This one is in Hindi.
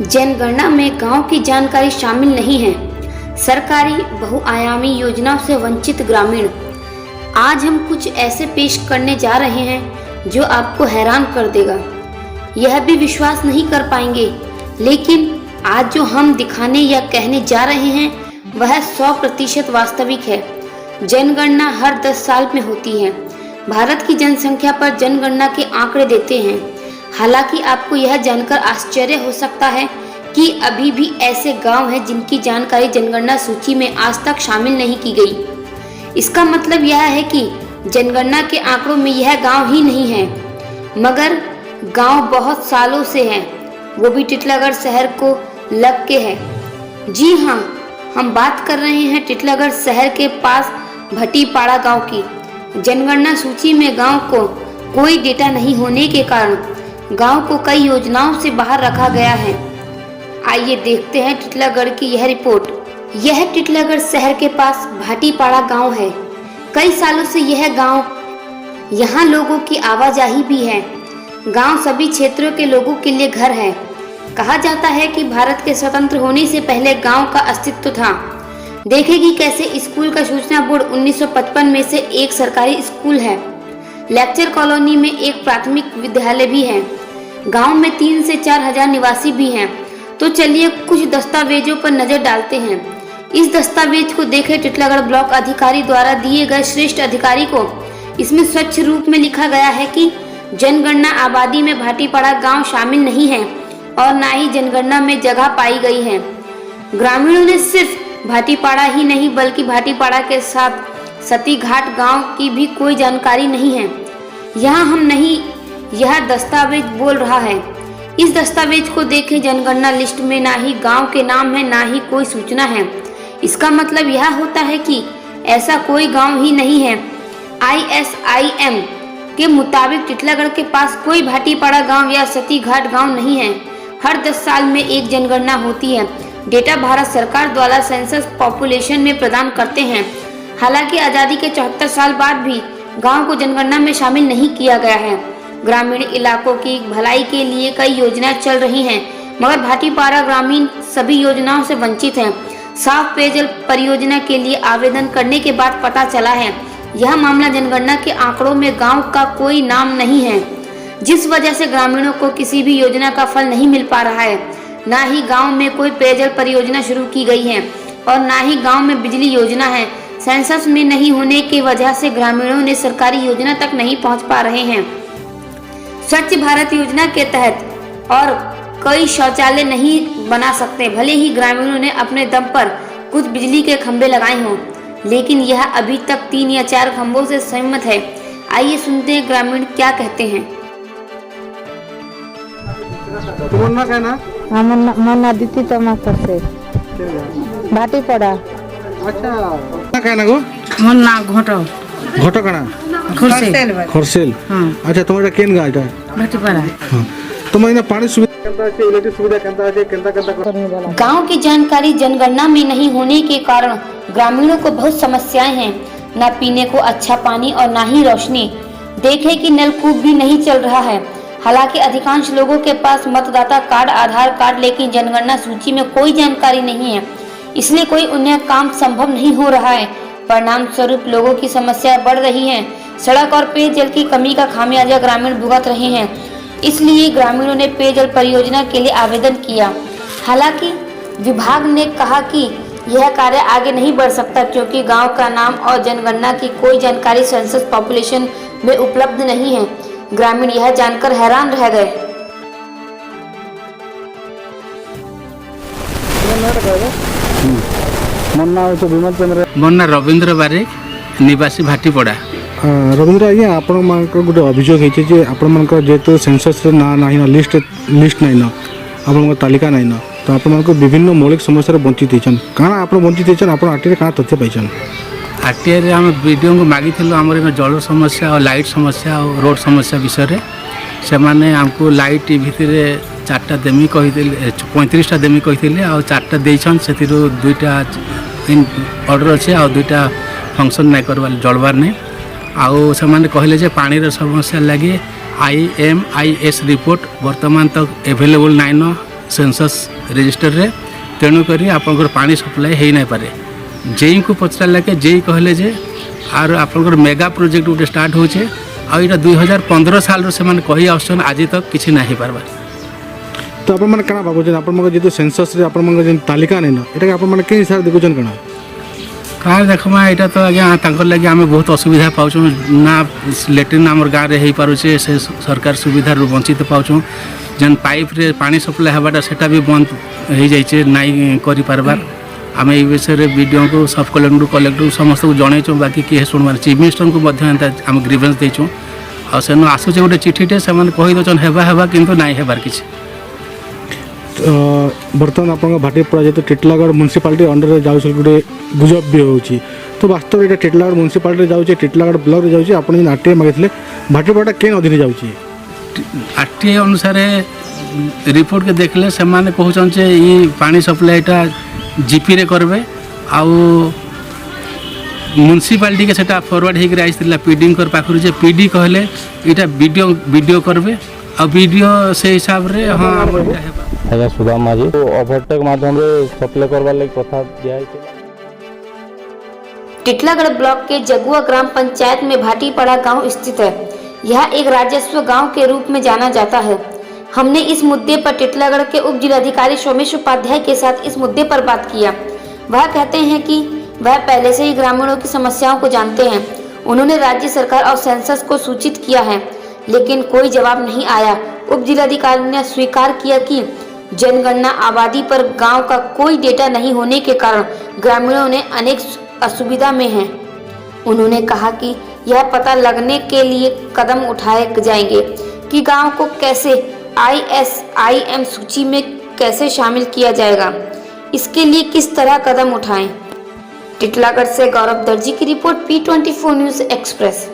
जनगणना में गांव की जानकारी शामिल नहीं है। सरकारी बहुआयामी योजनाओं से वंचित ग्रामीण। आज हम कुछ ऐसे पेश करने जा रहे हैं जो आपको हैरान कर देगा। यह भी विश्वास नहीं कर पाएंगे, लेकिन आज जो हम दिखाने या कहने जा रहे हैं वह 100% वास्तविक है। जनगणना हर 10 साल में होती है। भारत की जनसंख्या पर जनगणना के आंकड़े देते हैं। हालांकि आपको यह जानकर आश्चर्य हो सकता है कि अभी भी ऐसे गांव हैं जिनकी जानकारी जनगणना सूची में आज तक शामिल नहीं की गई। इसका मतलब यह है कि जनगणना के आंकड़ों में यह गांव ही नहीं है, मगर गांव बहुत सालों से है, वो भी टिटलागढ़ शहर को लग के है। जी हाँ, हम बात कर रहे हैं टिटलागढ़ शहर के पास भटीपाड़ा गांव की। जनगणना सूची में गांव को कोई डेटा नहीं होने के कारण गांव को कई योजनाओं से बाहर रखा गया है। आइए देखते हैं टिटलागढ़ की यह रिपोर्ट। यह टिटलागढ़ शहर के पास भाटीपाड़ा गांव है। कई सालों से यह गांव, यहाँ लोगों की आवाजाही भी है। गांव सभी क्षेत्रों के लोगों के लिए घर है। कहा जाता है कि भारत के स्वतंत्र होने से पहले गांव का अस्तित्व था। देखेगी कैसे स्कूल का सूचना बोर्ड 1955 में से एक सरकारी स्कूल है। लेक्चर कॉलोनी में एक प्राथमिक विद्यालय भी है। गांव में 3 से 4 हजार निवासी भी हैं। तो चलिए कुछ दस्तावेजों पर नजर डालते हैं। इस दस्तावेज को देखें टिटलागढ़ ब्लॉक अधिकारी द्वारा दिए गए श्रेष्ठ अधिकारी को। इसमें स्वच्छ रूप में लिखा गया है कि जनगणना आबादी में भाटीपाड़ा गांव शामिल नहीं है और न ही जनगणना में जगह पाई गई है। ग्रामीणों ने सिर्फ भाटीपाड़ा ही नहीं बल्कि भाटीपाड़ा के साथ सती घाट गांव की भी कोई जानकारी नहीं है। यहाँ हम नहीं, यह दस्तावेज बोल रहा है। इस दस्तावेज को देखें, जनगणना लिस्ट में ना ही गांव के नाम है ना ही कोई सूचना है। इसका मतलब यह होता है कि ऐसा कोई गांव ही नहीं है। ISIM के मुताबिक टिटलागढ़ के पास कोई भाटीपाड़ा गांव या सती घाट गांव नहीं है। हर 10 साल में एक जनगणना होती है। डेटा भारत सरकार द्वारा सेंसस पॉपुलेशन में प्रदान करते हैं। हालांकि आज़ादी के 74 साल बाद भी गांव को जनगणना में शामिल नहीं किया गया है। ग्रामीण इलाकों की भलाई के लिए कई योजनाएं चल रही हैं, मगर भाटीपाड़ा ग्रामीण सभी योजनाओं से वंचित हैं। साफ पेयजल परियोजना के लिए आवेदन करने के बाद पता चला है यह मामला जनगणना के आंकड़ों में गांव का कोई नाम नहीं है, जिस वजह से ग्रामीणों को किसी भी योजना का फल नहीं मिल पा रहा है। ना ही गांव में कोई पेयजल परियोजना शुरू की गई है और ना ही गांव में बिजली योजना है। सेंसस में नहीं होने की वजह से ग्रामीणों ने सरकारी योजना तक नहीं पहुंच पा रहे हैं। स्वच्छ भारत योजना के तहत और कई शौचालय नहीं बना सकते। भले ही ग्रामीणों ने अपने दम पर कुछ बिजली के खंभे लगाए हों, लेकिन यह अभी तक 3 या 4 खंभों से सीमित है। आइए सुनते हैं ग्रामीण क्या कहते हैं। तुम्हारा क्या ना? मना दीती टमाटर से भाटीपाड़ा। अच्छा क्या ना गो? मन्ना घोटो घोटो कना? खरसेल। अच्छा तुम्हारा केन गाय है? भाटीपाड़ा। हां तुम इना पानी सुविधा केनता है, इलेक्ट्रिक सुविधा केनता है, केनता गांव की जानकारी जनगणना में नहीं होने के कारण ग्रामीणों को बहुत समस्याएं हैं। न पीने को अच्छा पानी और न ही रोशनी। देखें कि नलकूप भी नहीं चल रहा है। हालांकि अधिकांश लोगों के पास मतदाता कार्ड, आधार कार्ड, लेकिन जनगणना सूची में कोई जानकारी नहीं है, इसलिए कोई उन्हें काम संभव नहीं हो रहा है। परिणाम स्वरूप लोगों की समस्या बढ़ रही है। सड़क और पेयजल की कमी का खामियाजा ग्रामीण भुगत रहे हैं। इसलिए ग्रामीणों ने पेयजल परियोजना के लिए आवेदन किया। हालांकि विभाग ने कहा कि यह कार्य आगे नहीं बढ़ सकता क्योंकि गांव का नाम और जनगणना की कोई जानकारी सेंसस पॉपुलेशन में उपलब्ध नहीं है। ग्रामीण यह जानकर हैरान रह गए। मन्ना रविंद्र बारिक, निवासी भाटीपड़ा। रविंद्र आज्ञा आपण मानकर गोटे अभियोग होइछे जे आपण मानकर जेतो सेंसस रे ना नाही ना लिस्ट नाही ना आपण तालिका नाही ना, तो आपण मानकर विभिन्न मौलिक समस्या वंचित होइछन। काना आपण वंचित होइछन? आपण आरटीआई का तथ्य पाइछन? आरटीआई रे हम वीडियो को मागी थिलो हमर जल समस्या और लाइट समस्या और रोड समस्या विषय रे। से माने हमको लाइट भितरे 4टा देमी कहिथिले, 35टा देमी कहिथिले आ 4टा देइछन। सेतिरो 2टा इन ऑर्डर अछि आ 2टा फंक्शन नै करबा जळबार नै। आउ से माने कहले जे पानी रे समस्या लागि IMIS रिपोर्ट वर्तमान तक अवेलेबल नाइन सेंसस रजिस्टर रे तेणुक आपंकर पानी सप्लाई हो नहीं पारे जेई को पचारा के जेई कहले जे आर आपंकर मेगा प्रोजेक्ट गोटे स्टार्ट होचे आ इटा 2015 साल से मैंने कही आसन आज तक किसी ना हो पार्बार तो आपण माने काना भाबुछन आपण मगे जेतु सेंसस रे आपण मगे जेन तालिका नै न एटा आपण माने के हिसाब देखुछन काना कार देखमा एटा तो आज्ञा तांकर लगे आमे बहुत असुविधा पाउछु ना लेट्रिन हमर गाँव रे हेई पारुछे से सरकार सुविधा रु वंचित पाउछु जेन पाइप रे पानी सप्लाई हबाटा सेटा भी बंद हो जाइए नाई करि पारबार आम ये विषय में वीडियो को सब कलेक्टर समस्त को जनईचु बाकी किए शुणवार चीफ मिनिस्टर को आम ग्रीवेंस देचु आ सेन आसूचे गोटे चिठीटे से कहीदन हेबा किंतु नाई हेबार किछि बर्तमान आप भाटीपड़ा जेहतु टिटलागढ़ म्युनिसिपालिटी अंडर जाऊँ गोटे गुजब भी होची तो वास्तव में टिटलागढ़ म्युनिसिपालिटी जाऊँचे टिटलागढ़ ब्लॉक रे जाऊँचे आप आरटीआई मागिले भाटीपड़ा के अधीन जाऊँचे आरटीआई अनुसार रिपोर्ट के देखले से माने कहउछन जे ई पानी सप्लाईटा जीपी रे करबे आउ म्युनिसिपालिटी के सेटा फॉरवर्ड होकर आइला पीडी कर पाखरु जे पीडी कहले इटा वीडियो करबे आ वीडियो से हिसाब रे हां आज्ञा सुदाम माझी तो ओवरटेक माध्यम रे सप्लाई करवा लगी कथा दिया है टिटलागढ़ ब्लॉक के जगुआ ग्राम पंचायत में भाटीपड़ा गांव स्थित है। यह एक राजस्व गांव के रूप में जाना जाता है। हमने इस मुद्दे पर टिटलागढ़ के उप जिलाधिकारी सोमेश उपाध्याय के साथ इस मुद्दे पर बात किया। वह कहते हैं कि वह पहले से ही ग्रामीणों की समस्याओं को जानते हैं। उन्होंने राज्य सरकार और सेंसस को सूचित किया है, लेकिन कोई जवाब नहीं आया। उप जिलाधिकारी ने स्वीकार किया कि जनगणना आबादी पर गांव का कोई डेटा नहीं होने के कारण ग्रामीणों ने अनेक असुविधा में हैं। उन्होंने कहा कि यह पता लगने के लिए कदम उठाए जाएंगे कि गांव को कैसे ISIM सूची में कैसे शामिल किया जाएगा, इसके लिए किस तरह कदम उठाएं। टिटलागढ़ से गौरव दर्जी की रिपोर्ट P24 न्यूज़ एक्सप्रेस।